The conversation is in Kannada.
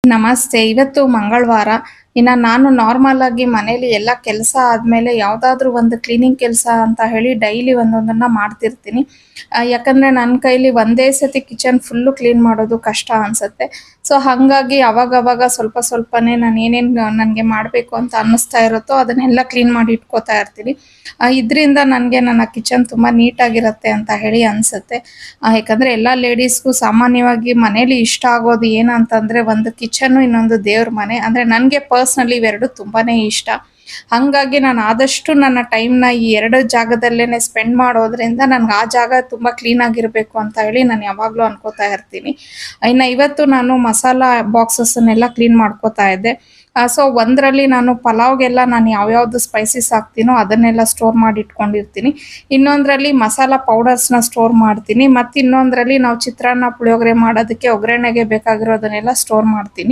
ನಮಸ್ತೆ. ಇವತ್ತು ಮಂಗಳವಾರ. ನಾನು ನಾರ್ಮಲ್ ಆಗಿ ಮನೇಲಿ ಎಲ್ಲ ಕೆಲಸ ಆದ್ಮೇಲೆ ಯಾವ್ದಾದ್ರು ಒಂದು ಕ್ಲೀನಿಂಗ್ ಕೆಲಸ ಅಂತ ಹೇಳಿ ಡೈಲಿ ಒಂದೊಂದನ್ನ ಮಾಡ್ತಿರ್ತೀನಿ. ಯಾಕಂದ್ರೆ ನನ್ನ ಕೈಲಿ ಒಂದೇ ಸತಿ ಕಿಚನ್ ಫುಲ್ಲು ಕ್ಲೀನ್ ಮಾಡೋದು ಕಷ್ಟ ಅನ್ಸುತ್ತೆ. ಸೊ ಹಂಗಾಗಿ ಅವಾಗವಾಗ ಸ್ವಲ್ಪ ಸ್ವಲ್ಪನೇ ನಾನು ಏನೇನ್ ನನಗೆ ಮಾಡಬೇಕು ಅಂತ ಅನ್ನಿಸ್ತಾ ಇರುತ್ತೋ ಅದನ್ನೆಲ್ಲ ಕ್ಲೀನ್ ಮಾಡಿ ಇಟ್ಕೋತಾ ಇರ್ತೀನಿ. ಇದರಿಂದ ನನಗೆ ನನ್ನ ಕಿಚನ್ ತುಂಬಾ ನೀಟಾಗಿರುತ್ತೆ ಅಂತ ಹೇಳಿ ಅನ್ಸುತ್ತೆ. ಯಾಕಂದ್ರೆ ಎಲ್ಲ ಲೇಡೀಸ್‌ಗೂ ಸಾಮಾನ್ಯವಾಗಿ ಮನೇಲಿ ಇಷ್ಟ ಆಗೋದು ಏನಂತಂದ್ರೆ ಒಂದು ಕಿಚನ್ನು, ಇನ್ನೊಂದು ದೇವ್ರ ಮನೆ. ಅಂದ್ರೆ ನನಗೆ ಪರ್ಸನಲಿ ಇವೆರಡು ತುಂಬಾನೇ ಇಷ್ಟ. ಹಂಗಾಗಿ ನಾನು ಆದಷ್ಟು ನನ್ನ ಟೈಮ್‌ನ ಈ 2 ಜಾಗದಲ್ಲೇನೆ ಸ್ಪೆಂಡ್ ಮಾಡೋದ್ರಿಂದ ನನ್ಗೆ ಆ ಜಾಗ ತುಂಬಾ ಕ್ಲೀನ್ ಆಗಿರ್ಬೇಕು ಅಂತ ಹೇಳಿ ನಾನು ಯಾವಾಗ್ಲೂ ಅನ್ಕೋತಾ ಇರ್ತೀನಿ. ಇವತ್ತು ನಾನು ಮಸಾಲಾ ಬಾಕ್ಸಸ್ಸನ್ನೆಲ್ಲ ಕ್ಲೀನ್ ಮಾಡ್ಕೋತಾ ಇದ್ದೆ. ಸೊ ಒಂದರಲ್ಲಿ ನಾನು ಪಲಾವ್‌ಗೆಲ್ಲ ನಾನು ಯಾವ್ಯಾವ್ದು ಸ್ಪೈಸಸ್ ಹಾಕ್ತೀನೋ ಅದನ್ನೆಲ್ಲ ಸ್ಟೋರ್ ಮಾಡಿ ಇಟ್ಕೊಂಡಿರ್ತೀನಿ. ಇನ್ನೊಂದರಲ್ಲಿ ಮಸಾಲಾ ಪೌಡರ್ಸ್‌ನ ಸ್ಟೋರ್ ಮಾಡ್ತೀನಿ. ಇನ್ನೊಂದರಲ್ಲಿ ನಾವು ಚಿತ್ರಾನ್ನ, ಪುಳಿಯೋಗರೆ ಮಾಡೋದಕ್ಕೆ ಒಗ್ಗರಣೆಗೆ ಬೇಕಾಗಿರೋದನ್ನೆಲ್ಲ ಸ್ಟೋರ್ ಮಾಡ್ತೀನಿ.